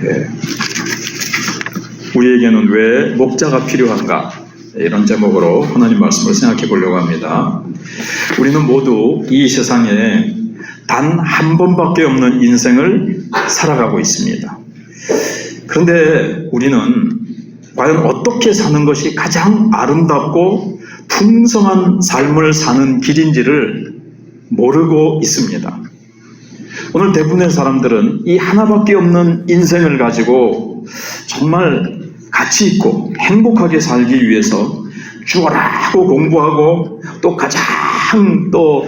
예. 우리에게는 왜 목자가 필요한가? 이런 제목으로 하나님 말씀을 생각해 보려고 합니다. 우리는 모두 이 세상에 단 한 번밖에 없는 인생을 살아가고 있습니다. 그런데 우리는 과연 어떻게 사는 것이 가장 아름답고 풍성한 삶을 사는 길인지를 모르고 있습니다. 오늘 대부분의 사람들은 이 하나밖에 없는 인생을 가지고 정말 가치 있고 행복하게 살기 위해서 죽어라고 공부하고 또 가장 또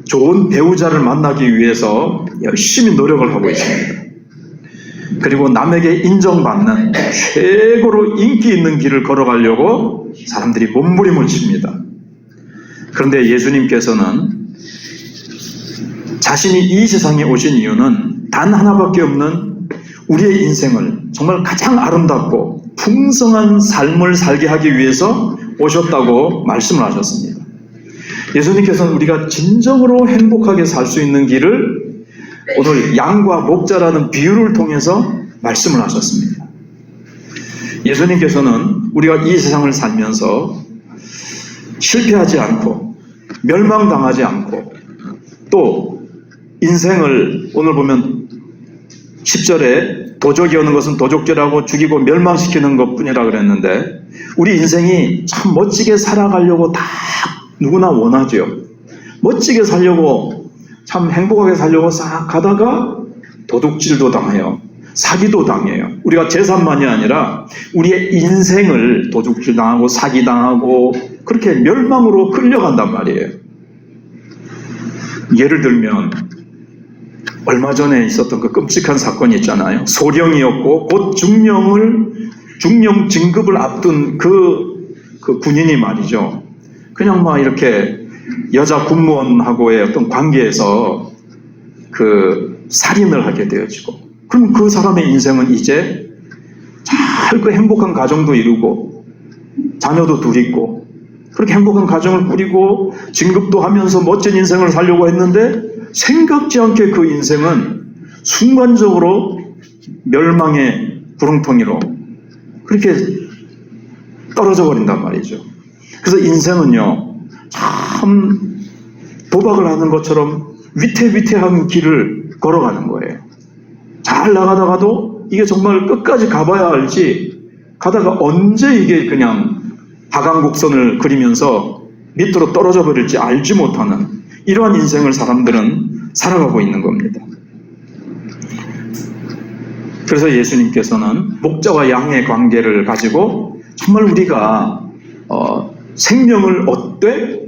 좋은 배우자를 만나기 위해서 열심히 노력을 하고 있습니다. 그리고 남에게 인정받는 최고로 인기 있는 길을 걸어가려고 사람들이 몸부림을 칩니다. 그런데 예수님께서는 자신이 이 세상에 오신 이유는 단 하나밖에 없는 우리의 인생을 정말 가장 아름답고 풍성한 삶을 살게 하기 위해서 오셨다고 말씀을 하셨습니다. 예수님께서는 우리가 진정으로 행복하게 살 수 있는 길을 오늘 양과 목자라는 비유를 통해서 말씀을 하셨습니다. 예수님께서는 우리가 이 세상을 살면서 실패하지 않고 멸망당하지 않고 또 인생을 오늘 보면 10절에 도적이 오는 것은 도적질하고 죽이고 멸망시키는 것뿐이라 그랬는데 우리 인생이 참 멋지게 살아가려고 다 누구나 원하죠. 멋지게 살려고 참 행복하게 살려고 싹 가다가 도둑질도 당해요. 사기도 당해요. 우리가 재산만이 아니라 우리의 인생을 도둑질 당하고 사기 당하고 그렇게 멸망으로 끌려간단 말이에요. 예를 들면 얼마 전에 있었던 그 끔찍한 사건이 있잖아요. 소령이었고 곧 중령 진급을 앞둔 그 군인이 말이죠. 그냥 막 이렇게 여자 군무원하고의 어떤 관계에서 그 살인을 하게 되어지고, 그럼 그 사람의 인생은 이제 잘 그 행복한 가정도 이루고 자녀도 둘 있고 그렇게 행복한 가정을 꾸리고 진급도 하면서 멋진 인생을 살려고 했는데 생각지 않게 그 인생은 순간적으로 멸망의 구렁텅이로 그렇게 떨어져 버린단 말이죠. 그래서 인생은요, 참 도박을 하는 것처럼 위태위태한 길을 걸어가는 거예요. 잘 나가다가도 이게 정말 끝까지 가봐야 알지, 가다가 언제 이게 그냥 하강곡선을 그리면서 밑으로 떨어져 버릴지 알지 못하는 이러한 인생을 사람들은 살아가고 있는 겁니다. 그래서 예수님께서는 목자와 양의 관계를 가지고 정말 우리가 생명을 얻되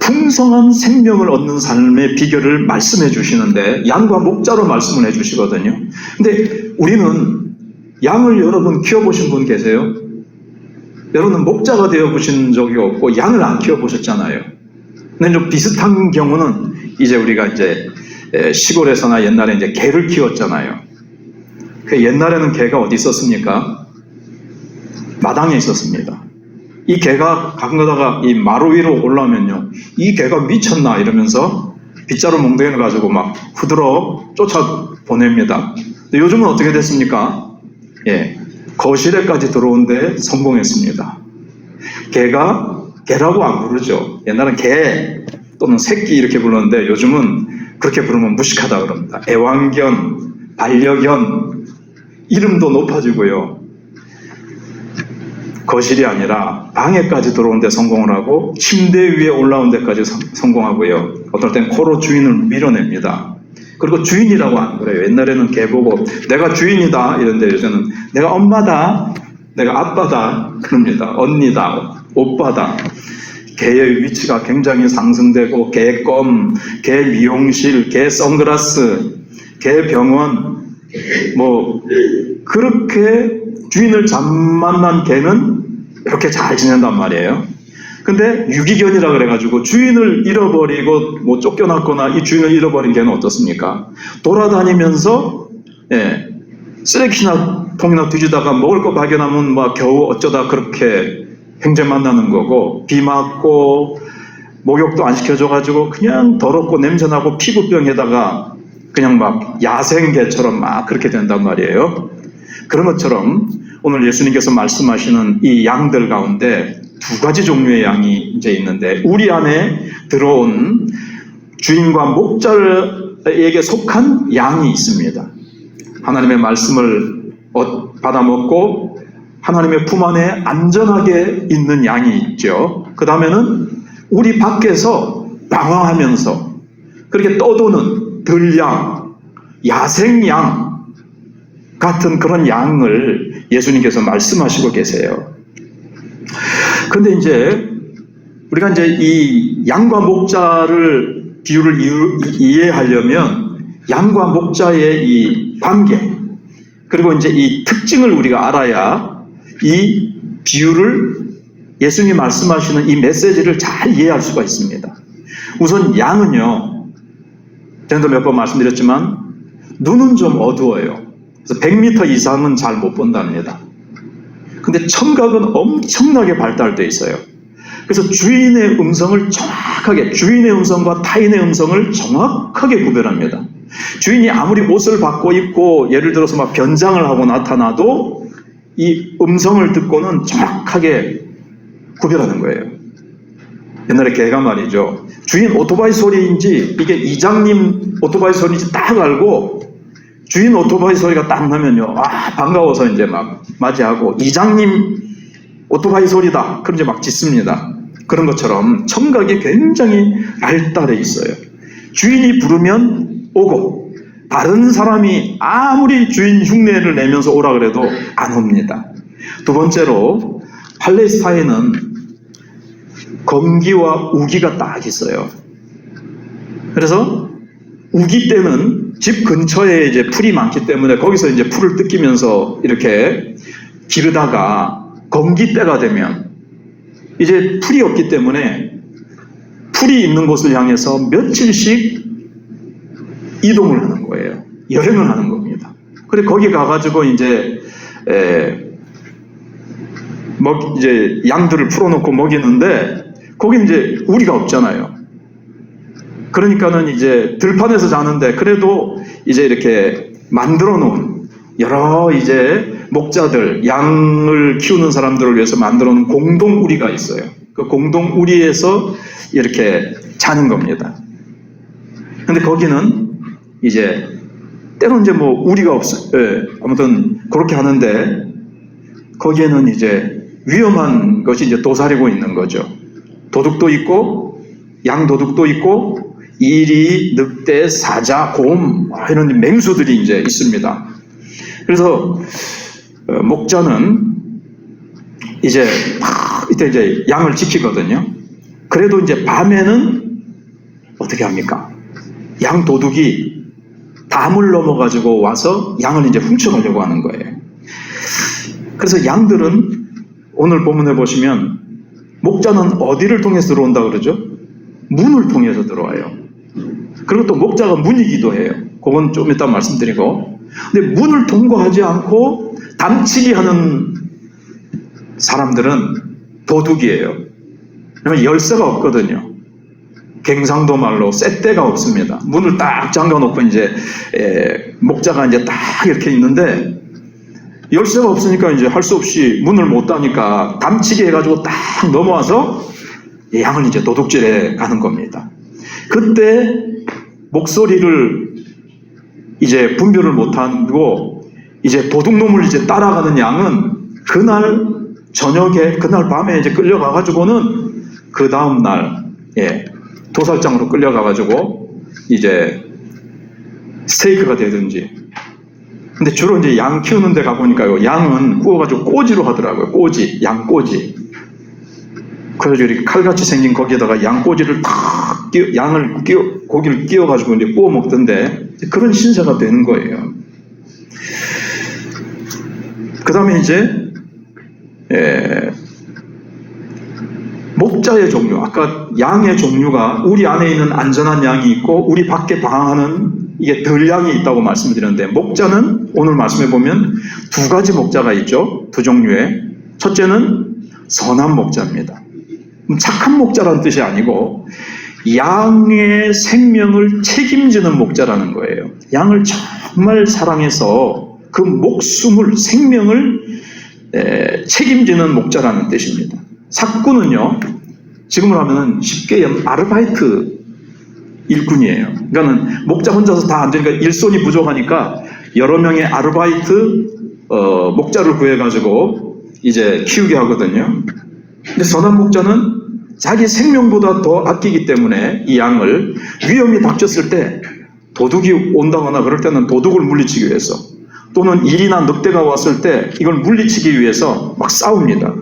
풍성한 생명을 얻는 삶의 비결을 말씀해 주시는데 양과 목자로 말씀을 해 주시거든요. 근데 우리는 양을 여러분 키워보신 분 계세요? 여러분은 목자가 되어보신 적이 없고 양을 안 키워보셨잖아요. 근데 좀 비슷한 경우는 이제 우리가 이제 시골에서나 옛날에 이제 개를 키웠잖아요. 그 옛날에는 개가 어디 있었습니까? 마당에 있었습니다. 이 개가 가끔 가다가 이 마루 위로 올라오면요, 이 개가 미쳤나 이러면서 빗자루 몽둥이를 가지고 막 후드러 쫓아 보냅니다. 근데 요즘은 어떻게 됐습니까? 거실에까지 들어오는데 성공했습니다. 개가 개라고 안 부르죠. 옛날엔 개 또는 새끼 이렇게 불렀는데 요즘은 그렇게 부르면 무식하다 그럽니다. 애완견, 반려견 이름도 높아지고요. 거실이 아니라 방에까지 들어오는 데 성공을 하고 침대 위에 올라온 데까지 성공하고요. 어떨 땐 코로 주인을 밀어냅니다. 그리고 주인이라고 안 그래요. 옛날에는 개 보고 내가 주인이다 이런데 요새는 내가 엄마다, 내가 아빠다 그럽니다. 언니다, 오빠다. 개의 위치가 굉장히 상승되고 개껌, 개 미용실, 개 선글라스, 개 병원 뭐 그렇게 주인을 잘 만난 개는 이렇게 잘 지낸단 말이에요. 근데 유기견이라 그래가지고 주인을 잃어버리고 뭐 쫓겨났거나 이 주인을 잃어버린 개는 어떻습니까? 돌아다니면서 쓰레기나 통이나 뒤지다가 먹을 거 발견하면 막 겨우 어쩌다 그렇게 형제 만나는 거고, 비 맞고 목욕도 안 시켜줘가지고 그냥 더럽고 냄새나고 피부병에다가 그냥 막 야생개처럼 막 그렇게 된단 말이에요. 그런 것처럼 오늘 예수님께서 말씀하시는 이 양들 가운데 두 가지 종류의 양이 이제 있는데, 우리 안에 들어온 주인과 목자에게 속한 양이 있습니다. 하나님의 말씀을 받아먹고 하나님의 품 안에 안전하게 있는 양이 있죠. 그 다음에는 우리 밖에서 방황하면서 그렇게 떠도는 들양, 야생양 같은 그런 양을 예수님께서 말씀하시고 계세요. 근데 이제 우리가 이제 이 양과 목자를 비유를 이해하려면 양과 목자의 이 관계, 그리고 이제 이 특징을 우리가 알아야 이 비유를, 예수님이 말씀하시는 이 메시지를 잘 이해할 수가 있습니다. 우선 양은요, 전에도 몇 번 말씀드렸지만 눈은 좀 어두워요. 그래서 100m 이상은 잘 못 본답니다. 근데 청각은 엄청나게 발달되어 있어요. 그래서 주인의 음성을 정확하게, 주인의 음성과 타인의 음성을 정확하게 구별합니다. 주인이 아무리 옷을 바꿔 입고 예를 들어서 막 변장을 하고 나타나도 이 음성을 듣고는 정확하게 구별하는 거예요. 옛날에 개가 말이죠, 주인 오토바이 소리인지 이게 이장님 오토바이 소리인지 딱 알고, 주인 오토바이 소리가 딱 나면요, 반가워서 이제 막 맞이하고, 이장님 오토바이 소리다 그럼 이제 막 짖습니다. 그런 것처럼 청각이 굉장히 발달해 있어요. 주인이 부르면 오고, 다른 사람이 아무리 주인 흉내를 내면서 오라 그래도 안 옵니다. 두 번째로, 팔레스타인은 검기와 우기가 딱 있어요. 그래서 우기 때는 집 근처에 이제 풀이 많기 때문에 거기서 이제 풀을 뜯기면서 이렇게 기르다가, 검기 때가 되면 이제 풀이 없기 때문에 풀이 있는 곳을 향해서 며칠씩 이동을 하는 거예요. 여행을 하는 겁니다. 그래 거기 가가지고 이제 이제 양들을 풀어놓고 먹이는데, 거기 이제 우리가 없잖아요. 그러니까는 이제 들판에서 자는데, 그래도 이제 이렇게 만들어 놓은 여러 이제 목자들, 양을 키우는 사람들을 위해서 만들어 놓은 공동 우리가 있어요. 그 공동 우리에서 이렇게 자는 겁니다. 근데 거기는 이제 때로는 이제 뭐 우리가 아무튼 그렇게 하는데, 거기에는 이제 위험한 것이 이제 도사리고 있는 거죠. 도둑도 있고, 양 도둑도 있고, 이리, 늑대, 사자, 곰, 이런 맹수들이 이제 있습니다. 그래서 목자는 이제 이때 이제 양을 지키거든요. 그래도 이제 밤에는 어떻게 합니까? 양 도둑이 담을 넘어가지고 와서 양을 이제 훔쳐가려고 하는 거예요. 그래서 양들은 오늘 본문에 보시면, 목자는 어디를 통해서 들어온다 그러죠? 문을 통해서 들어와요. 그리고 또 목자가 문이기도 해요. 그건 좀 이따 말씀드리고. 근데 문을 통과하지 않고 담치기 하는 사람들은 도둑이에요. 왜냐면 열쇠가 없거든요. 갱상도 말로 쇳대가 없습니다. 문을 딱 잠가놓고 이제 목자가 이제 딱 이렇게 있는데, 열쇠가 없으니까 이제 할 수 없이 문을 못 따니까 담치기 해가지고 딱 넘어와서 양을 이제 도둑질해 가는 겁니다. 그때 목소리를 이제 분별을 못하고 이제 도둑놈을 이제 따라가는 양은 그날 저녁에, 그날 밤에 이제 끌려가가지고는 그 다음날 도살장으로 끌려가가지고 이제 스테이크가 되든지. 근데 주로 이제 양 키우는 데 가보니까요, 양은 구워가지고 꼬지로 하더라고요. 꼬지, 양꼬지. 그래서 이렇게 칼같이 생긴 거기에다가 양꼬지를 탁 고기를 끼워가지고 이제 구워 먹던데, 그런 신세가 되는 거예요. 그 다음에 이제 목자의 종류, 아까 양의 종류가 우리 안에 있는 안전한 양이 있고 우리 밖에 방황하는 이게 들양이 있다고 말씀드렸는데, 목자는 오늘 말씀해 보면 두 가지 목자가 있죠. 두 종류의. 첫째는 선한 목자입니다. 착한 목자라는 뜻이 아니고 양의 생명을 책임지는 목자라는 거예요. 양을 정말 사랑해서 그 목숨을, 생명을 책임지는 목자라는 뜻입니다. 삭구는요, 지금으로 하면 쉽게 아르바이트 일꾼이에요. 그러니까는 목자 혼자서 다 안 되니까 일손이 부족하니까 여러 명의 아르바이트 목자를 구해가지고 이제 키우게 하거든요. 근데 선한 목자는 자기 생명보다 더 아끼기 때문에 이 양을 위험이 닥쳤을 때 도둑이 온다거나 그럴 때는 도둑을 물리치기 위해서 또는 일이나 늑대가 왔을 때 이걸 물리치기 위해서 막 싸웁니다.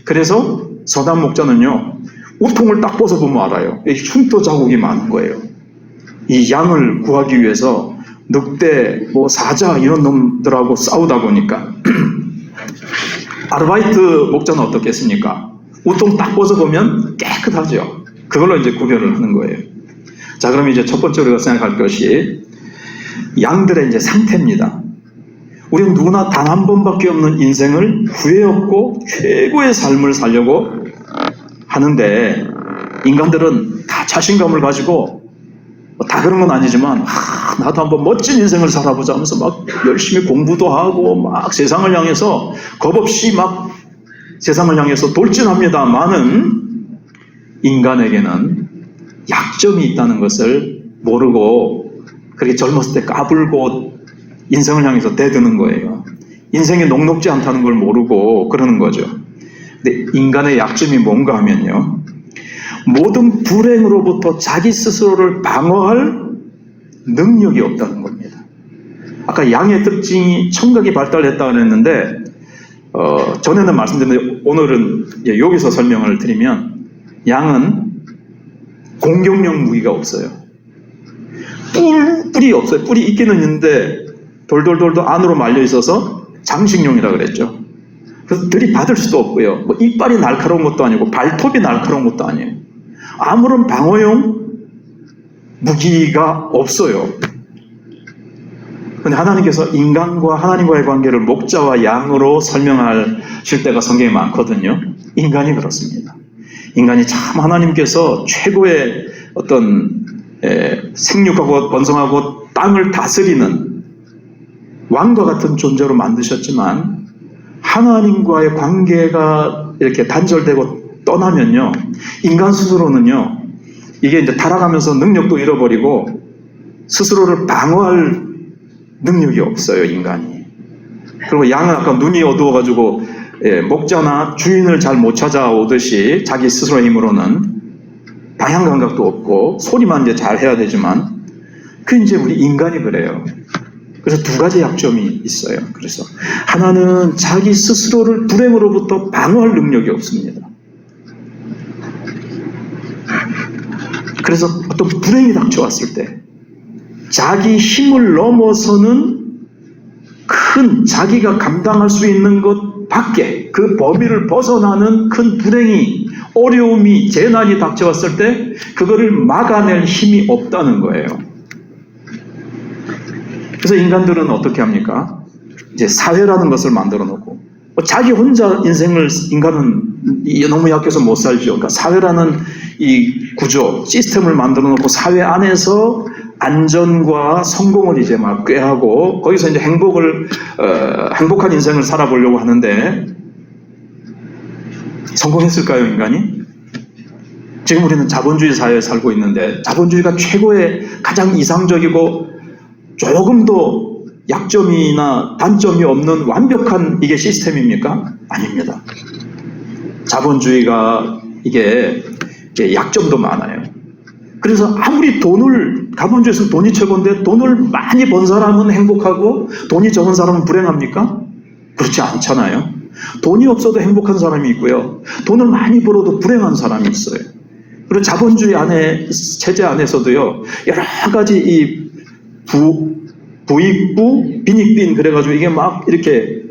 그래서 선한 목자는요, 우통을 딱 벗어보면 알아요. 흉터 자국이 많은 거예요. 이 양을 구하기 위해서 늑대, 사자 이런 놈들하고 싸우다 보니까 아르바이트 목자는 어떻겠습니까? 우통 딱 벗어보면 깨끗하죠. 그걸로 이제 구별을 하는 거예요. 자, 그럼 이제 첫 번째로 우리가 생각할 것이 양들의 이제 상태입니다. 우리는 누구나 단 한 번밖에 없는 인생을 후회 없고 최고의 삶을 살려고 하는데, 인간들은 다 자신감을 가지고 다 그런 건 아니지만 나도 한번 멋진 인생을 살아보자 하면서 막 열심히 공부도 하고 막 세상을 향해서 겁없이 막 세상을 향해서 돌진합니다만은 인간에게는 약점이 있다는 것을 모르고 그렇게 젊었을 때 까불고 인생을 향해서 대드는 거예요. 인생이 녹록지 않다는 걸 모르고 그러는 거죠. 근데 인간의 약점이 뭔가 하면요, 모든 불행으로부터 자기 스스로를 방어할 능력이 없다는 겁니다. 아까 양의 특징이 청각이 발달했다고 했는데 전에는 말씀드렸는데 오늘은 여기서 설명을 드리면, 양은 공격력 무기가 없어요. 뿔이 없어요. 뿔이 있기는 있는데 돌돌돌도 안으로 말려 있어서 장식용이라 그랬죠. 그래서 들이받을 수도 없고요. 이빨이 날카로운 것도 아니고 발톱이 날카로운 것도 아니에요. 아무런 방어용 무기가 없어요. 그런데 하나님께서 인간과 하나님과의 관계를 목자와 양으로 설명하실 때가 성경에 많거든요. 인간이 그렇습니다. 인간이 참 하나님께서 최고의 어떤 생육하고 번성하고 땅을 다스리는 왕과 같은 존재로 만드셨지만, 하나님과의 관계가 이렇게 단절되고 떠나면요, 인간 스스로는요, 이게 이제 타락하면서 능력도 잃어버리고 스스로를 방어할 능력이 없어요, 인간이. 그리고 양은 아까 눈이 어두워가지고 목자나 주인을 잘 못 찾아오듯이 자기 스스로의 힘으로는 방향 감각도 없고 소리만 이제 잘 해야 되지만, 그 이제 우리 인간이 그래요. 그래서 두 가지 약점이 있어요. 그래서 하나는 자기 스스로를 불행으로부터 방어할 능력이 없습니다. 그래서 어떤 불행이 닥쳐왔을 때 자기 힘을 넘어서는 큰, 자기가 감당할 수 있는 것 밖에, 그 범위를 벗어나는 큰 불행이, 어려움이, 재난이 닥쳐왔을 때 그거를 막아낼 힘이 없다는 거예요. 그래서 인간들은 어떻게 합니까? 이제 사회라는 것을 만들어 놓고, 자기 혼자 인간은 너무 약해서 못 살죠. 그러니까 사회라는 이 구조, 시스템을 만들어 놓고 사회 안에서 안전과 성공을 이제 막 꾀하고 거기서 이제 행복한 인생을 살아보려고 하는데, 성공했을까요, 인간이? 지금 우리는 자본주의 사회에 살고 있는데, 자본주의가 최고의 가장 이상적이고 조금도 약점이나 단점이 없는 완벽한 이게 시스템입니까? 아닙니다. 자본주의가 이게 약점도 많아요. 그래서 아무리 자본주의에서 돈이 최고인데 돈을 많이 번 사람은 행복하고 돈이 적은 사람은 불행합니까? 그렇지 않잖아요. 돈이 없어도 행복한 사람이 있고요, 돈을 많이 벌어도 불행한 사람이 있어요. 그리고 자본주의 체제 안에서도요, 여러 가지 이 부익부, 빈익빈 그래가지고 이게 막 이렇게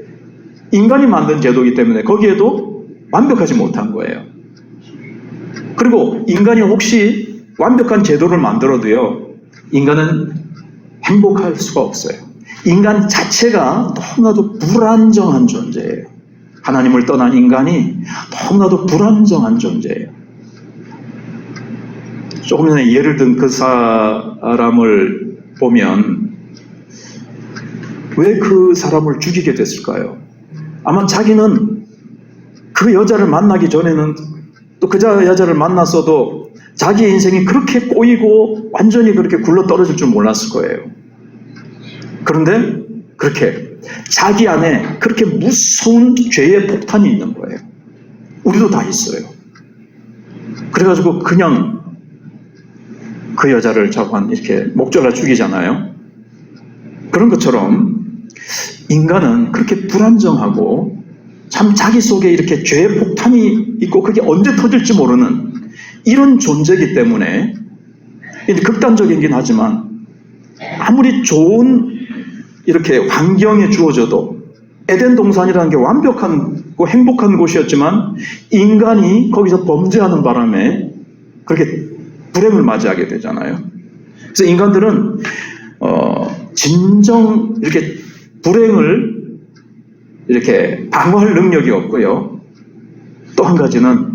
인간이 만든 제도이기 때문에 거기에도 완벽하지 못한 거예요. 그리고 인간이 혹시 완벽한 제도를 만들어도요, 인간은 행복할 수가 없어요. 인간 자체가 너무나도 불안정한 존재예요. 하나님을 떠난 인간이 너무나도 불안정한 존재예요. 조금 전에 예를 든 그 사람을 보면 왜 그 사람을 죽이게 됐을까요? 아마 자기는 그 여자를 만나기 전에는 또 그 여자를 만났어도 자기의 인생이 그렇게 꼬이고 완전히 그렇게 굴러 떨어질 줄 몰랐을 거예요. 그런데 그렇게 자기 안에 그렇게 무서운 죄의 폭탄이 있는 거예요. 우리도 다 있어요. 그래가지고 그냥 그 여자를 자꾸 이렇게 목졸라 죽이잖아요. 그런 것처럼 인간은 그렇게 불안정하고 참 자기 속에 이렇게 죄의 폭탄이 있고 그게 언제 터질지 모르는 이런 존재이기 때문에 극단적이긴 하지만 아무리 좋은 이렇게 환경에 주어져도 에덴 동산이라는 게 완벽하고 행복한 곳이었지만 인간이 거기서 범죄하는 바람에 그렇게 불행을 맞이하게 되잖아요. 그래서 인간들은 진정 이렇게 불행을 이렇게 방어할 능력이 없고요. 또 한 가지는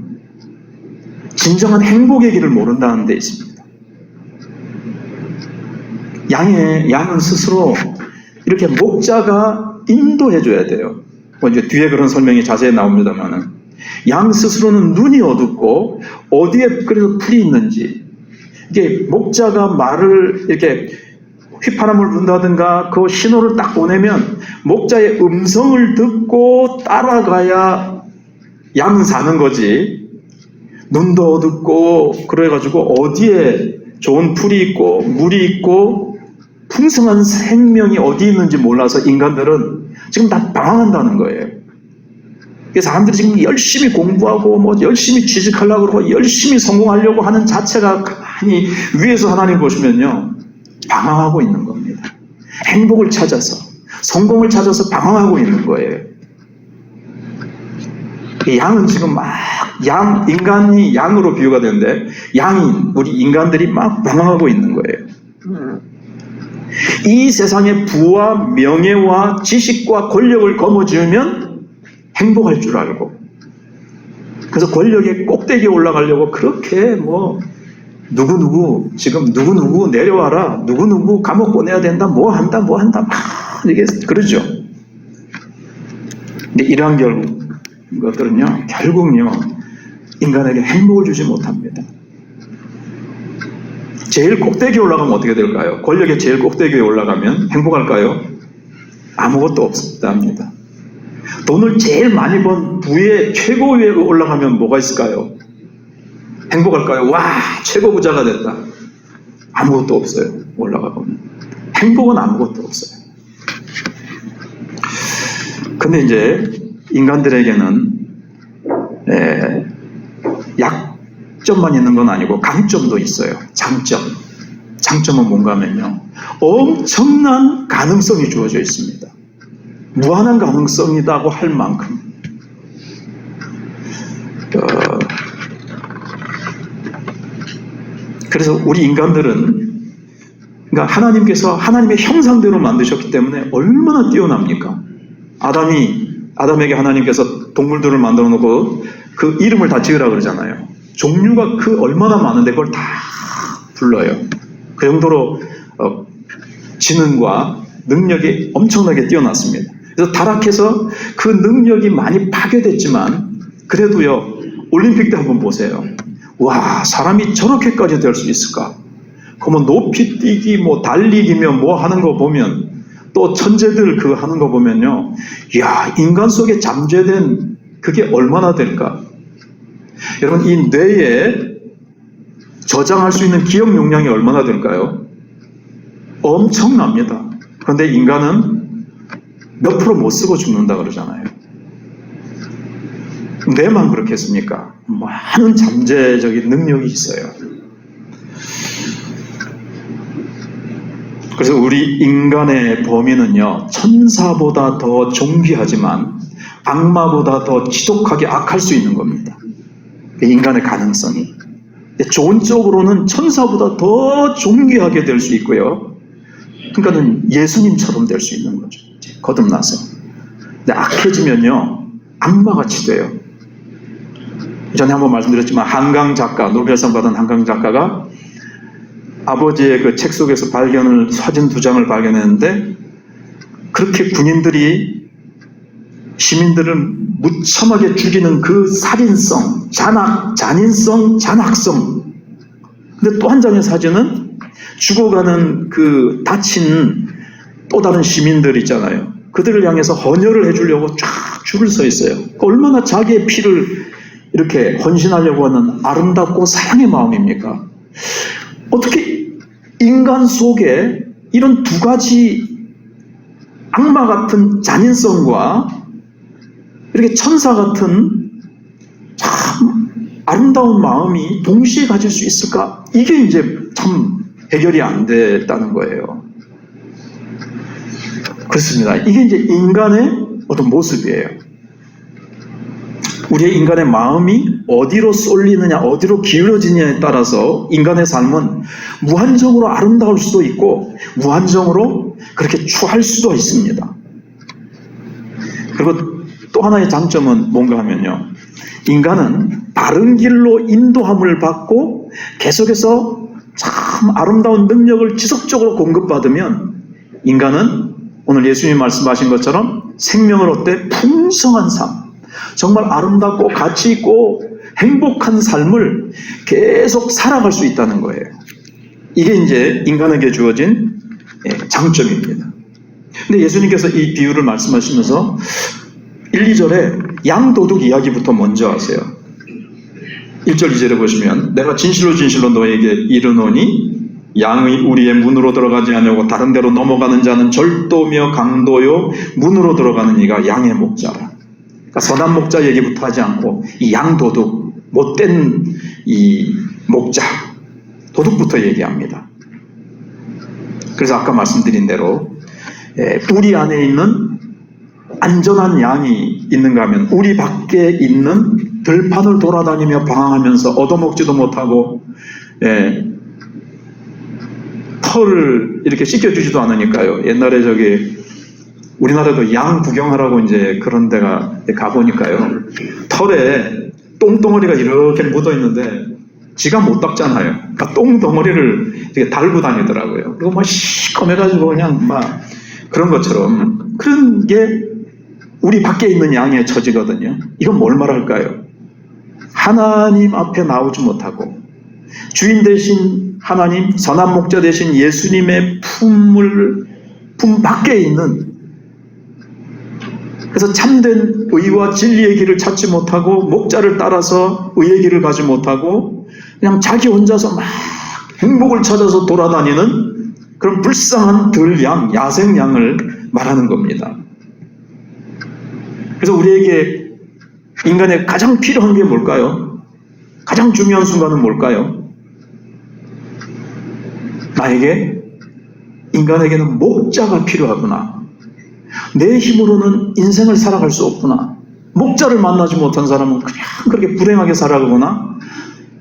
진정한 행복의 길을 모른다는 데 있습니다. 양은 스스로 이렇게 목자가 인도해줘야 돼요. 이제 뒤에 그런 설명이 자세히 나옵니다만은 양 스스로는 눈이 어둡고 어디에 그래서 풀이 있는지 이게 목자가 말을 이렇게 휘파람을 분다든가 그 신호를 딱 보내면 목자의 음성을 듣고 따라가야 양은 사는 거지. 눈도 어둡고 그래가지고 어디에 좋은 풀이 있고 물이 있고 풍성한 생명이 어디 있는지 몰라서 인간들은 지금 다 방황한다는 거예요. 그래서 사람들이 지금 열심히 공부하고 뭐 열심히 취직하려고 그러고 열심히 성공하려고 하는 자체가 가만히 위에서 하나님 보시면요 방황하고 있는 겁니다. 행복을 찾아서 성공을 찾아서 방황하고 있는 거예요. 이 양은 지금 막 인간이 양으로 비유가 되는데 우리 인간들이 막 방황하고 있는 거예요. 이 세상의 부와 명예와 지식과 권력을 거머쥐면 행복할 줄 알고 그래서 권력의 꼭대기에 올라가려고 그렇게 뭐 누구누구 지금 누구누구 내려와라 누구누구 감옥 보내야 된다 뭐 한다 막 이게 그러죠. 근데 이러한 것들은요 결국은요 인간에게 행복을 주지 못합니다. 제일 꼭대기에 올라가면 어떻게 될까요? 권력의 제일 꼭대기에 올라가면 행복할까요? 아무것도 없답니다. 돈을 제일 많이 번 부의 최고위에 올라가면 뭐가 있을까요? 행복할까요? 와 최고 부자가 됐다. 아무것도 없어요. 올라가 보면 행복은 아무것도 없어요. 근데 이제 인간들에게는 약점만 있는 건 아니고 강점도 있어요. 장점은 뭔가 하면요 엄청난 가능성이 주어져 있습니다. 무한한 가능성이라고 할 만큼 그래서 우리 인간들은 그러니까 하나님께서 하나님의 형상대로 만드셨기 때문에 얼마나 뛰어납니까? 아담에게 하나님께서 동물들을 만들어 놓고 그 이름을 다 지으라 그러잖아요. 종류가 얼마나 많은데 그걸 다 불러요. 그 정도로 지능과 능력이 엄청나게 뛰어났습니다. 그래서 타락해서 그 능력이 많이 파괴됐지만 그래도요 올림픽 때 한번 보세요. 와 사람이 저렇게까지 될 수 있을까? 그러면 높이 뛰기 뭐 달리기며 뭐 하는 거 보면 또 천재들 그거 하는 거 보면요 야 인간 속에 잠재된 그게 얼마나 될까? 여러분 이 뇌에 저장할 수 있는 기억 용량이 얼마나 될까요? 엄청납니다. 그런데 인간은 몇 프로 못 쓰고 죽는다 그러잖아요. 뇌만 그렇겠습니까? 많은 잠재적인 능력이 있어요. 그래서 우리 인간의 범위는요 천사보다 더 존귀하지만 악마보다 더 지독하게 악할 수 있는 겁니다. 인간의 가능성이 좋은 쪽으로는 천사보다 더 존귀하게 될 수 있고요. 그러니까는 예수님처럼 될 수 있는 거죠. 거듭나서. 근데 악해지면요 악마같이 돼요. 전에 한번 말씀드렸지만 한강 작가, 노벨상 받은 한강 작가가 아버지의 그 책 속에서 사진 2장을 발견했는데 그렇게 군인들이 시민들을 무참하게 죽이는 그 살인성, 잔인성, 잔악성. 근데 또 한 장의 사진은 죽어가는 그 다친 또 다른 시민들 있잖아요. 그들을 향해서 헌혈을 해주려고 쫙 줄을 서 있어요. 얼마나 자기의 피를 이렇게 헌신하려고 하는 아름답고 사랑의 마음입니까? 어떻게 인간 속에 이런 두 가지 악마 같은 잔인성과 이렇게 천사 같은 참 아름다운 마음이 동시에 가질 수 있을까? 이게 이제 참 해결이 안 됐다는 거예요. 그렇습니다. 이게 이제 인간의 어떤 모습이에요. 우리의 인간의 마음이 어디로 쏠리느냐, 어디로 기울어지느냐에 따라서 인간의 삶은 무한정으로 아름다울 수도 있고 무한정으로 그렇게 추할 수도 있습니다. 그리고 또 하나의 장점은 뭔가 하면요, 인간은 바른 길로 인도함을 받고 계속해서 참 아름다운 능력을 지속적으로 공급받으면 인간은 오늘 예수님이 말씀하신 것처럼 생명을 얻되 풍성한 삶, 정말 아름답고 가치 있고 행복한 삶을 계속 살아갈 수 있다는 거예요. 이게 이제 인간에게 주어진 장점입니다. 근데 예수님께서 이 비유를 말씀하시면서 1, 2절에 양도둑 이야기부터 먼저 하세요. 1절, 2절에 보시면 내가 진실로 진실로 너에게 이르노니 양의 우리의 문으로 들어가지 않으려고 다른 데로 넘어가는 자는 절도며 강도요 문으로 들어가는 이가 양의 목자라. 그러니까 선한 목자 얘기부터 하지 않고 이 양도둑, 못된 이 목자, 도둑부터 얘기합니다. 그래서 아까 말씀드린 대로 우리 안에 있는 안전한 양이 있는가 하면 우리 밖에 있는 들판을 돌아다니며 방황하면서 얻어먹지도 못하고 털을 이렇게 씻겨주지도 않으니까요. 옛날에 우리나라도 양 구경하라고 이제 그런 데가 가보니까요, 털에 똥덩어리가 이렇게 묻어 있는데 지가 못 닦잖아요. 그러니까 똥덩어리를 이렇게 달고 다니더라고요. 그리고 막 시커매가지고 그냥 막 그런 것처럼, 그런 게 우리 밖에 있는 양의 처지거든요. 이건 뭘 말할까요? 하나님 앞에 나오지 못하고 주인 되신 하나님, 선한 목자 되신 예수님의 품 밖에 있는, 그래서 참된 의와 진리의 길을 찾지 못하고 목자를 따라서 의의 길을 가지 못하고 그냥 자기 혼자서 막 행복을 찾아서 돌아다니는 그런 불쌍한 들양, 야생양을 말하는 겁니다. 그래서 우리에게 인간에 가장 필요한 게 뭘까요? 가장 중요한 순간은 뭘까요? 나에게, 인간에게는 목자가 필요하구나. 내 힘으로는 인생을 살아갈 수 없구나. 목자를 만나지 못한 사람은 그냥 그렇게 불행하게 살아가거나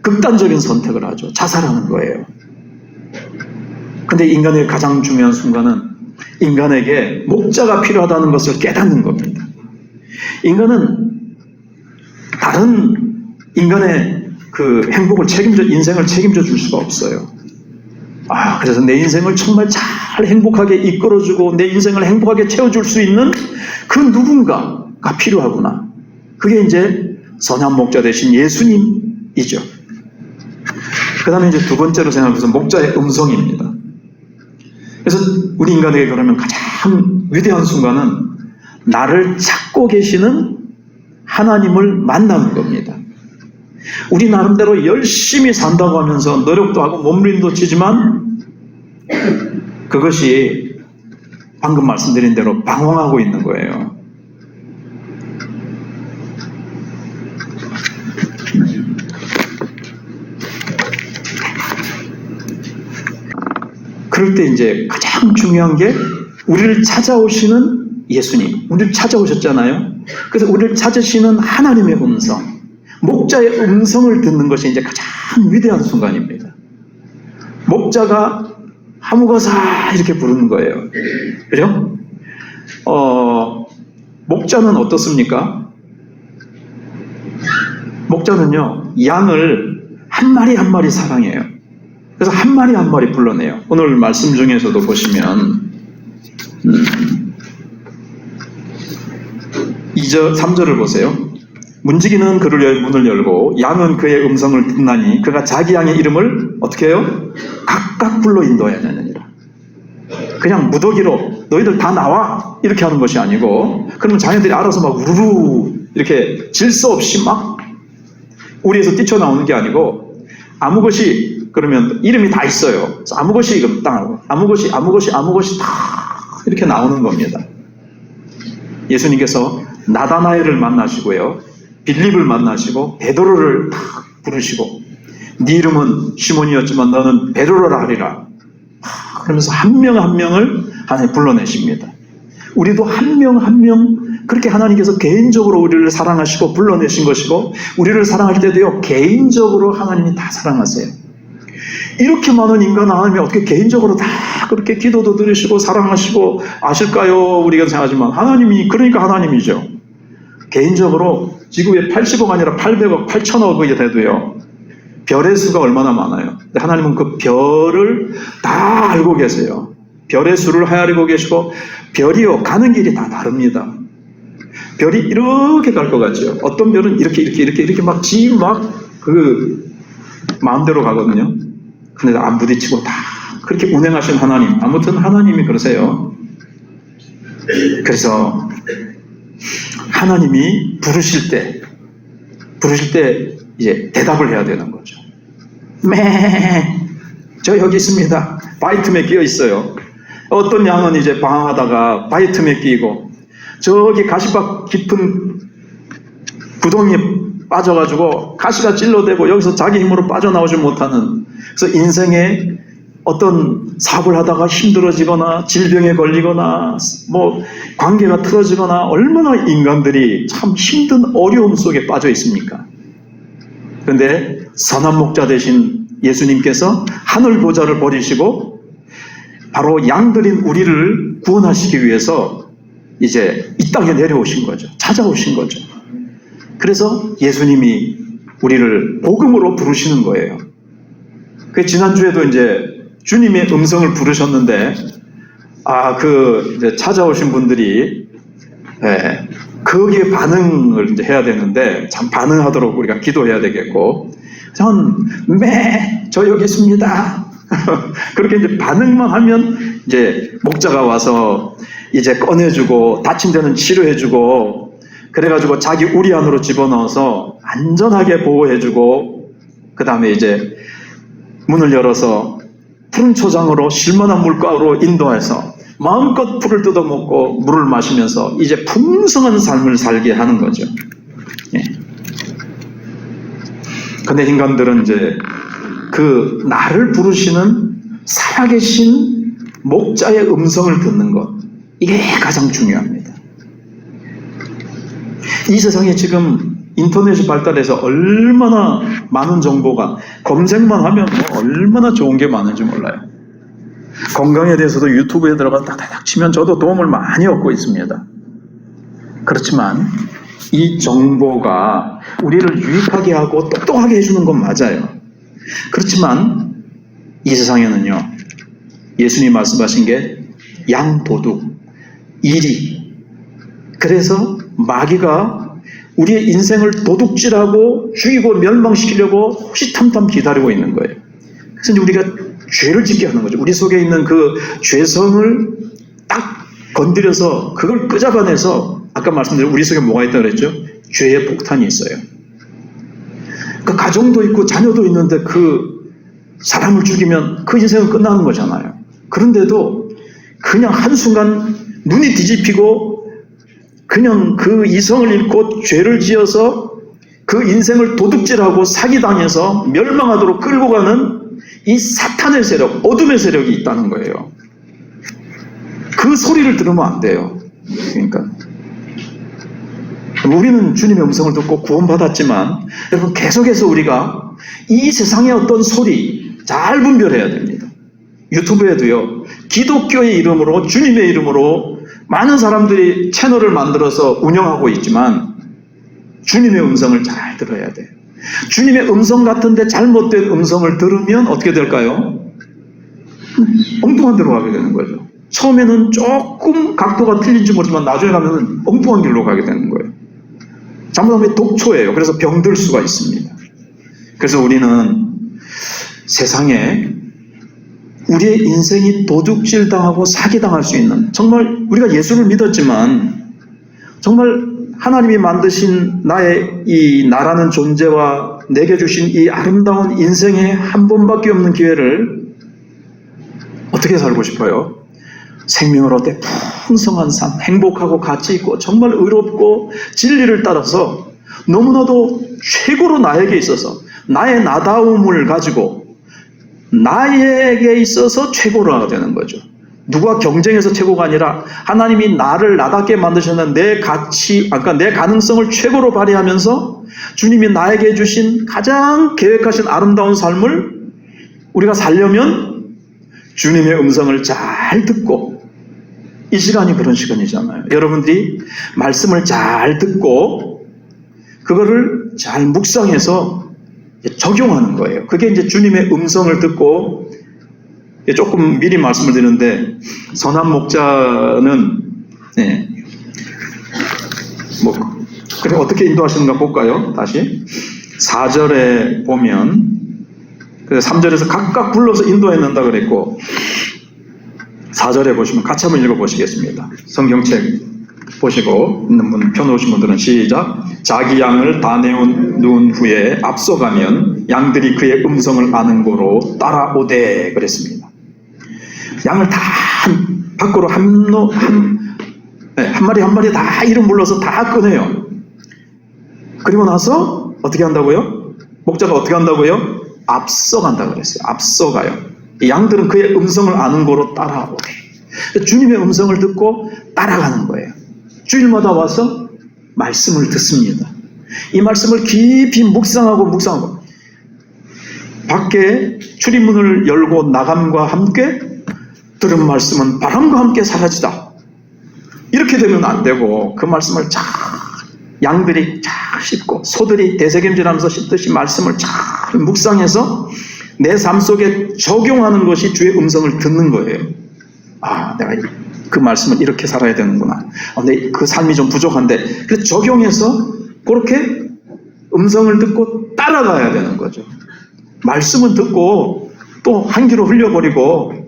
극단적인 선택을 하죠. 자살하는 거예요. 근데 인간의 가장 중요한 순간은 인간에게 목자가 필요하다는 것을 깨닫는 겁니다. 인간은 다른 인간의 그 행복을 인생을 책임져 줄 수가 없어요. 그래서 내 인생을 정말 잘 행복하게 이끌어주고 내 인생을 행복하게 채워줄 수 있는 그 누군가가 필요하구나. 그게 이제 선한 목자 되신 예수님이죠. 그 다음에 이제 두 번째로 생각해서 목자의 음성입니다. 그래서 우리 인간에게 그러면 가장 위대한 순간은 나를 찾고 계시는 하나님을 만나는 겁니다. 우리 나름대로 열심히 산다고 하면서 노력도 하고 몸부림도 치지만 그것이 방금 말씀드린 대로 방황하고 있는 거예요. 그럴 때 이제 가장 중요한 게 우리를 찾아오시는 예수님, 우리를 찾아오셨잖아요. 그래서 우리를 찾으시는 하나님의 음성, 목자의 음성을 듣는 것이 이제 가장 위대한 순간입니다. 목자가 하무거사 이렇게 부르는 거예요. 그죠? 목자는 어떻습니까? 목자는요, 양을 한 마리 한 마리 사랑해요. 그래서 한 마리 한 마리 불러내요. 오늘 말씀 중에서도 보시면 3절을 보세요. 문지기는 그를 문을 열고 양은 그의 음성을 듣나니 그가 자기 양의 이름을 어떻게 해요? 각각 불러 인도해야 되느니라. 그냥 무더기로 너희들 다 나와 이렇게 하는 것이 아니고, 그러면 자녀들이 알아서 막 우르르 이렇게 질서 없이 막 우리에서 뛰쳐나오는 게 아니고, 아무 것이 그러면 이름이 다 있어요. 아무 것이 땅하고 아무 것이 다 이렇게 나오는 겁니다. 예수님께서 나다나엘을 만나시고요, 빌립을 만나시고 베드로를 딱 부르시고, 네 이름은 시몬이었지만 너는 베드로라 하리라. 그러면서 한 명 한 명을 하나님 불러내십니다. 우리도 한 명 한 명 그렇게 하나님께서 개인적으로 우리를 사랑하시고 불러내신 것이고, 우리를 사랑할 때도요 개인적으로 하나님이 다 사랑하세요. 이렇게 많은 인간 하나님이 어떻게 개인적으로 다 그렇게 기도도 들으시고 사랑하시고 아실까요? 우리가 생각하지만 하나님이, 그러니까 하나님이죠. 개인적으로 지구에 80억 아니라 800억 8천억이 돼도요 별의 수가 얼마나 많아요. 근데 하나님은 그 별을 다 알고 계세요. 별의 수를 헤아리고 계시고, 별이요 가는 길이 다 다릅니다. 별이 이렇게 갈 것 같죠. 어떤 별은 이렇게 막 그 마음대로 가거든요. 근데 안 부딪히고 다 그렇게 운행하신 하나님. 아무튼 하나님이 그러세요. 그래서 하나님이 부르실 때 이제 대답을 해야 되는 거죠. 저 여기 있습니다. 바위 틈에 끼어 있어요. 어떤 양은 이제 방황하다가 바위 틈에 끼고, 저기 가시밭 깊은 구덩이에 빠져가지고 가시가 찔러대고 여기서 자기 힘으로 빠져나오지 못하는, 그래서 인생에 어떤 사업을 하다가 힘들어지거나 질병에 걸리거나 뭐 관계가 틀어지거나, 얼마나 인간들이 참 힘든 어려움 속에 빠져 있습니까? 그런데 선한 목자 되신 예수님께서 하늘 보좌를 버리시고 바로 양들인 우리를 구원하시기 위해서 이제 이 땅에 내려오신 거죠. 찾아오신 거죠. 그래서 예수님이 우리를 복음으로 부르시는 거예요. 그 지난주에도 이제 주님의 음성을 부르셨는데, 이제 찾아오신 분들이 거기에 반응을 이제 해야 되는데, 참 반응하도록 우리가 기도해야 되겠고, 저 여기 있습니다. 그렇게 이제 반응만 하면 이제 목자가 와서 이제 꺼내주고 다친 데는 치료해주고, 그래가지고 자기 우리 안으로 집어넣어서 안전하게 보호해주고, 그 다음에 이제 문을 열어서 푸른 초장으로 실만한 물가로 인도해서 마음껏 풀을 뜯어먹고 물을 마시면서 이제 풍성한 삶을 살게 하는 거죠. 근데 인간들은 이제 그 나를 부르시는 살아계신 목자의 음성을 듣는 것, 이게 가장 중요합니다. 이 세상에 지금 인터넷이 발달해서 얼마나 많은 정보가, 검색만 하면 얼마나 좋은 게 많은지 몰라요. 건강에 대해서도 유튜브에 들어가 딱딱 치면 저도 도움을 많이 얻고 있습니다. 그렇지만 이 정보가 우리를 유익하게 하고 똑똑하게 해주는 건 맞아요. 그렇지만 이 세상에는요, 예수님이 말씀하신 게 양도둑, 이리, 그래서 마귀가 우리의 인생을 도둑질하고 죽이고 멸망시키려고 호시탐탐 기다리고 있는 거예요. 그래서 이제 우리가 죄를 짓게 하는 거죠. 우리 속에 있는 그 죄성을 딱 건드려서 그걸 끄잡아내서, 아까 말씀드린 우리 속에 뭐가 있다고 그랬죠? 죄의 폭탄이 있어요. 그 가정도 있고 자녀도 있는데 그 사람을 죽이면 그 인생은 끝나는 거잖아요. 그런데도 그냥 한순간 눈이 뒤집히고 그냥 그 이성을 잃고 죄를 지어서 그 인생을 도둑질하고 사기당해서 멸망하도록 끌고 가는 이 사탄의 세력, 어둠의 세력이 있다는 거예요. 그 소리를 들으면 안 돼요. 그러니까 우리는 주님의 음성을 듣고 구원받았지만, 여러분 계속해서 우리가 이 세상의 어떤 소리 잘 분별해야 됩니다. 유튜브에도요, 기독교의 이름으로, 주님의 이름으로 많은 사람들이 채널을 만들어서 운영하고 있지만 주님의 음성을 잘 들어야 돼요. 주님의 음성 같은데 잘못된 음성을 들으면 어떻게 될까요? 엉뚱한 데로 가게 되는 거죠. 처음에는 조금 각도가 틀린지 모르지만 나중에 가면 엉뚱한 길로 가게 되는 거예요. 잘못하면 독초예요. 그래서 병들 수가 있습니다. 그래서 우리는 세상에 우리의 인생이 도둑질 당하고 사기 당할 수 있는, 정말 우리가 예수를 믿었지만 정말 하나님이 만드신 나의 이 나라는 존재와 내게 주신 이 아름다운 인생에 한 번밖에 없는 기회를 어떻게 살고 싶어요? 생명을 얻되 풍성한 삶, 행복하고 가치 있고 정말 의롭고 진리를 따라서 너무나도 최고로 나에게 있어서 나의 나다움을 가지고 나에게 있어서 최고로 되는 거죠. 누가 경쟁해서 최고가 아니라 하나님이 나를 나답게 만드셨는 내 가치, 아까 내 가능성을 최고로 발휘하면서 주님이 나에게 주신 가장 계획하신 아름다운 삶을 우리가 살려면 주님의 음성을 잘 듣고, 이 시간이 그런 시간이잖아요. 여러분들이 말씀을 잘 듣고 그거를 잘 묵상해서 적용하는 거예요. 그게 이제 주님의 음성을 듣고, 조금 미리 말씀을 드리는데, 선한 목자는, 그래, 어떻게 인도하시는가 볼까요? 다시. 4절에 보면, 3절에서 각각 불러서 인도해낸다 그랬고, 4절에 보시면 같이 한번 읽어보시겠습니다. 성경책 보시고 있는 분, 펴놓으신 분들은 시작. 자기 양을 다 내어놓은 후에 앞서가면 양들이 그의 음성을 아는 고로 따라오되 그랬습니다. 양을 다 밖으로 한 마리 한 마리 다 이름 불러서 다 꺼내요. 그리고 나서 어떻게 한다고요? 목자가 어떻게 한다고요? 앞서간다 그랬어요. 앞서가요. 양들은 그의 음성을 아는 고로 따라오되, 주님의 음성을 듣고 따라가는 거예요. 주일마다 와서 말씀을 듣습니다. 이 말씀을 깊이 묵상하고 밖에 출입문을 열고 나감과 함께 들은 말씀은 바람과 함께 사라지다. 이렇게 되면 안 되고, 그 말씀을 잘 양들이 잘 씹고 소들이 되새김질하면서 씹듯이 말씀을 잘 묵상해서 내 삶 속에 적용하는 것이 주의 음성을 듣는 거예요. 아, 내가 그 말씀을 이렇게 살아야 되는구나. 근데 그 삶이 좀 부족한데, 그래서 적용해서 그렇게 음성을 듣고 따라가야 되는 거죠. 말씀은 듣고 또 한 귀로 흘려버리고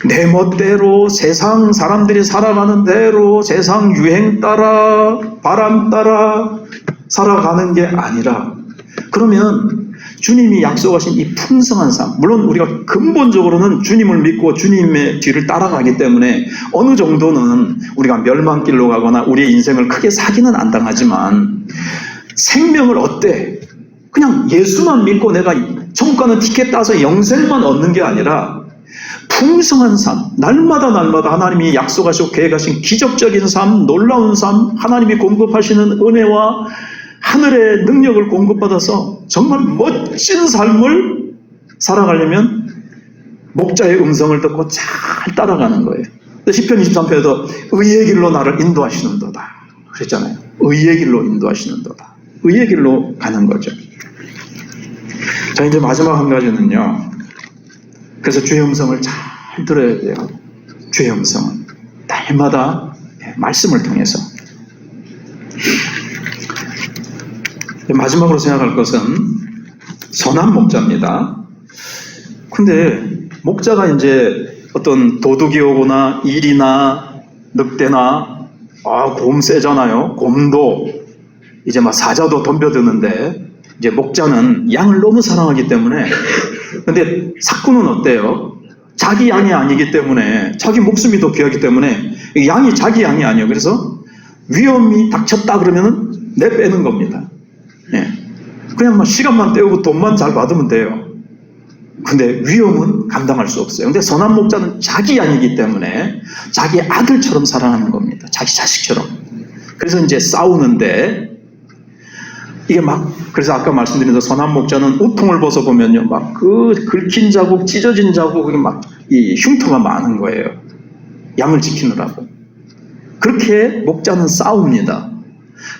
내 멋대로 세상 사람들이 살아가는 대로 세상 유행 따라 바람 따라 살아가는 게 아니라, 그러면 주님이 약속하신 이 풍성한 삶, 물론 우리가 근본적으로는 주님을 믿고 주님의 뒤를 따라가기 때문에 어느 정도는 우리가 멸망길로 가거나 우리의 인생을 크게 사기는 안 당하지만, 생명을 얻되 그냥 예수만 믿고 내가 천국 가는 티켓 따서 영생만 얻는 게 아니라 풍성한 삶, 날마다 하나님이 약속하시고 계획하신 기적적인 삶, 놀라운 삶, 하나님이 공급하시는 은혜와 하늘의 능력을 공급받아서 정말 멋진 삶을 살아가려면 목자의 음성을 듣고 잘 따라가는 거예요. 시편 23편에도 의의 길로 나를 인도하시는도다 그랬잖아요. 의의 길로 인도하시는도다. 의의 길로 가는 거죠. 자, 이제 마지막 한 가지는요. 그래서 주의 음성을 잘 들어야 돼요. 주의 음성은 날마다 말씀을 통해서. 마지막으로 생각할 것은 선한 목자입니다. 근데 목자가 이제 어떤 도둑이 오거나 일이나 늑대나, 곰 세잖아요. 곰도 이제 막 사자도 덤벼드는데, 이제 목자는 양을 너무 사랑하기 때문에, 근데 사꾼은 어때요? 자기 양이 아니기 때문에, 자기 목숨이 더 귀하기 때문에 양이 자기 양이 아니에요. 그래서 위험이 닥쳤다 그러면은 내빼는 겁니다. 그냥 막 시간만 때우고 돈만 잘 받으면 돼요. 근데 위험은 감당할 수 없어요. 근데 선한 목자는 자기 양이기 때문에 자기 아들처럼 사랑하는 겁니다. 자기 자식처럼. 그래서 이제 싸우는데, 이게 그래서 아까 말씀드린 대로 선한 목자는 우통을 벗어보면요, 그 긁힌 자국, 찢어진 자국이 이 흉터가 많은 거예요. 양을 지키느라고. 그렇게 목자는 싸웁니다.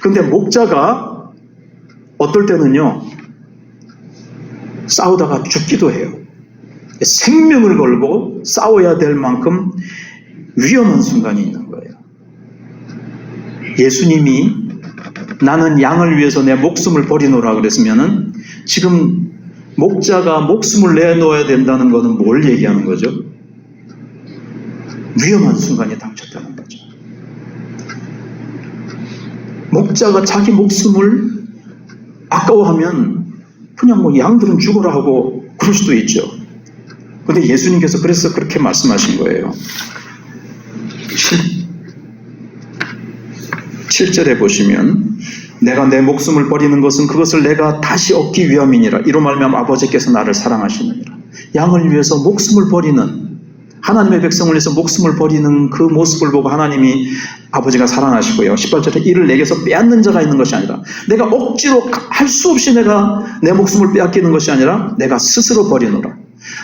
근데 목자가 어떨 때는요, 싸우다가 죽기도 해요. 생명을 걸고 싸워야 될 만큼 위험한 순간이 있는 거예요. 예수님이 나는 양을 위해서 내 목숨을 버리노라 그랬으면은 지금 목자가 목숨을 내놓아야 된다는 것은 뭘 얘기하는 거죠? 위험한 순간이 닥쳤다는 거죠. 목자가 자기 목숨을 아까워하면 그냥 뭐 양들은 죽어라 하고 그럴 수도 있죠. 그런데 예수님께서 그래서 그렇게 말씀하신 거예요. 7절에 보시면 내가 내 목숨을 버리는 것은 그것을 내가 다시 얻기 위함이니라. 이로 말미암아 아버지께서 나를 사랑하시느니라. 양을 위해서 목숨을 버리는, 하나님의 백성을 위해서 목숨을 버리는 그 모습을 보고 하나님이 아버지가 사랑하시고요. 18절에 이를 내게서 빼앗는 자가 있는 것이 아니라, 내가 억지로 할 수 없이 내가 내 목숨을 빼앗기는 것이 아니라 내가 스스로 버리노라.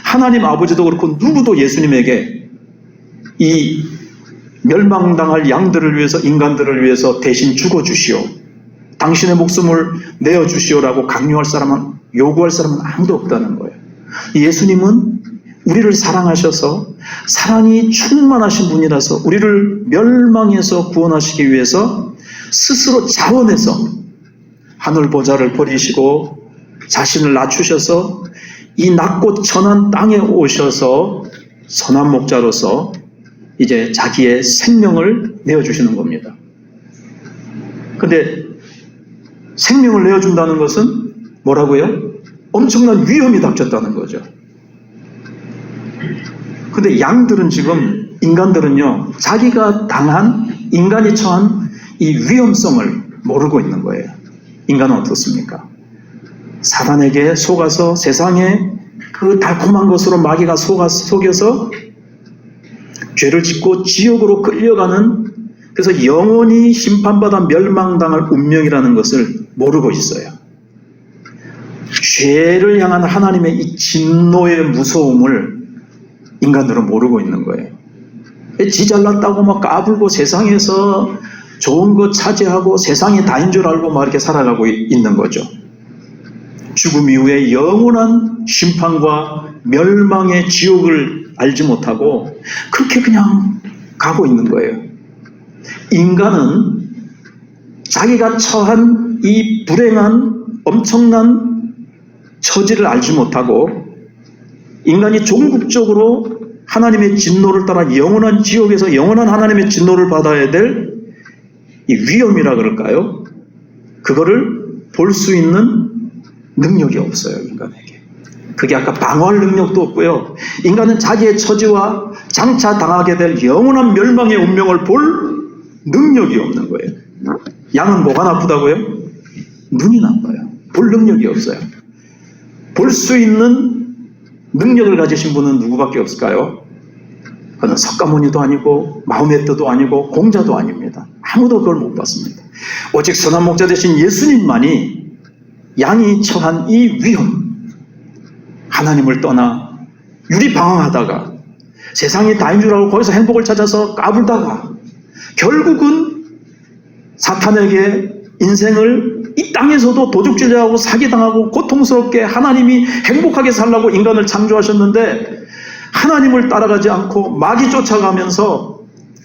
하나님 아버지도 그렇고 누구도 예수님에게 이 멸망당할 양들을 위해서, 인간들을 위해서 대신 죽어주시오, 당신의 목숨을 내어주시오라고 강요할 사람은, 요구할 사람은 아무도 없다는 거예요. 예수님은 우리를 사랑하셔서 사랑이 충만하신 분이라서 우리를 멸망에서 구원하시기 위해서 스스로 자원해서 하늘 보좌를 버리시고 자신을 낮추셔서 이 낮고 천한 땅에 오셔서 선한 목자로서 이제 자기의 생명을 내어주시는 겁니다. 근데 생명을 내어준다는 것은 뭐라고요? 엄청난 위험이 닥쳤다는 거죠. 근데 양들은 지금, 인간들은요, 자기가 당한, 인간이 처한 이 위험성을 모르고 있는 거예요. 인간은 어떻습니까? 사단에게 속아서 세상에 그 달콤한 것으로 마귀가 속여서 죄를 짓고 지옥으로 끌려가는, 그래서 영원히 심판받아 멸망당할 운명이라는 것을 모르고 있어요. 죄를 향한 하나님의 이 진노의 무서움을 인간들은 모르고 있는 거예요. 지 잘났다고 막 까불고 세상에서 좋은 거 차지하고 세상이 다인 줄 알고 막 이렇게 살아가고 있는 거죠. 죽음 이후에 영원한 심판과 멸망의 지옥을 알지 못하고 그렇게 그냥 가고 있는 거예요. 인간은 자기가 처한 이 불행한 엄청난 처지를 알지 못하고 인간이 종국적으로 하나님의 진노를 따라 영원한 지옥에서 영원한 하나님의 진노를 받아야 될 이 위험이라 그럴까요? 그거를 볼 수 있는 능력이 없어요, 인간에게. 그게 아까 방어할 능력도 없고요. 인간은 자기의 처지와 장차 당하게 될 영원한 멸망의 운명을 볼 능력이 없는 거예요. 양은 뭐가 나쁘다고요? 눈이 나빠요. 볼 능력이 없어요. 볼 수 있는 능력을 가지신 분은 누구밖에 없을까요? 그는 석가모니도 아니고 마호메트도 아니고 공자도 아닙니다. 아무도 그걸 못 봤습니다. 오직 선한 목자 되신 예수님만이 양이 처한 이 위험, 하나님을 떠나 유리방황하다가 세상이 다인 줄 알고 거기서 행복을 찾아서 까불다가 결국은 사탄에게 인생을 이 땅에서도 도둑질하고 사기당하고 고통스럽게, 하나님이 행복하게 살라고 인간을 창조하셨는데 하나님을 따라가지 않고 마귀 쫓아가면서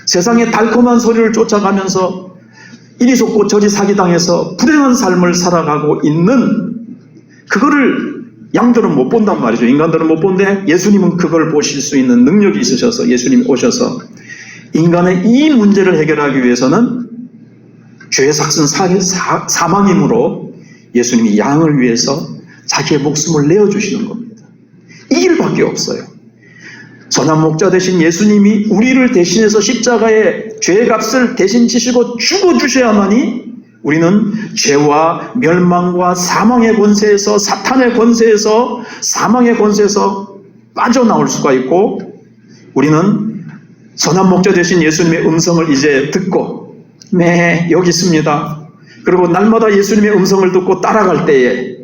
세상의 달콤한 소리를 쫓아가면서 이리 속고 저리 사기당해서 불행한 삶을 살아가고 있는, 그거를 양들은 못 본단 말이죠. 인간들은 못 본데 예수님은 그걸 보실 수 있는 능력이 있으셔서 예수님이 오셔서 인간의 이 문제를 해결하기 위해서는 죄의 삭슨 사망임으로 예수님이 양을 위해서 자기의 목숨을 내어주시는 겁니다. 이 길밖에 없어요. 선한 목자 되신 예수님이 우리를 대신해서 십자가의 죄의 값을 대신 지시고 죽어주셔야만이 우리는 죄와 멸망과 사망의 권세에서, 사탄의 권세에서, 사망의 권세에서 빠져나올 수가 있고, 우리는 선한 목자 되신 예수님의 음성을 이제 듣고, 네, 여기 있습니다. 그리고 날마다 예수님의 음성을 듣고 따라갈 때에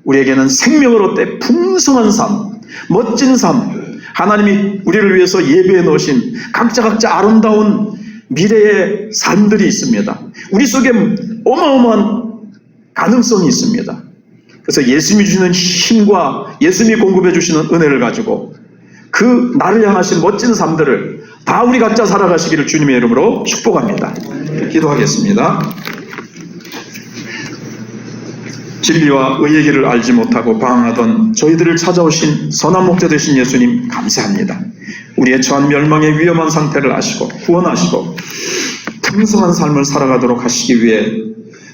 우리에게는 생명을 얻되 풍성한 삶, 멋진 삶, 하나님이 우리를 위해서 예배해 놓으신 각자 아름다운 미래의 삶들이 있습니다. 우리 속에 어마어마한 가능성이 있습니다. 그래서 예수님이 주시는 힘과 예수님이 공급해 주시는 은혜를 가지고 그 나를 향하신 멋진 삶들을 다 우리 각자 살아가시기를 주님의 이름으로 축복합니다. 기도하겠습니다. 진리와 의의 길을 알지 못하고 방황하던 저희들을 찾아오신 선한 목자 되신 예수님 감사합니다. 우리의 처한 멸망의 위험한 상태를 아시고 구원하시고 풍성한 삶을 살아가도록 하시기 위해,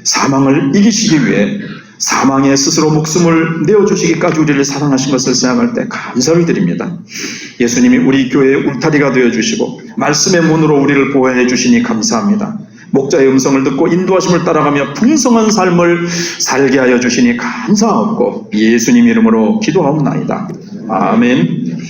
사망을 이기시기 위해 사망에 스스로 목숨을 내어주시기까지 우리를 사랑하신 것을 생각할 때 감사를 드립니다. 예수님이 우리 교회의 울타리가 되어주시고 말씀의 문으로 우리를 보호해 주시니 감사합니다. 목자의 음성을 듣고 인도하심을 따라가며 풍성한 삶을 살게 하여 주시니 감사하고 예수님 이름으로 기도하옵나이다. 아멘.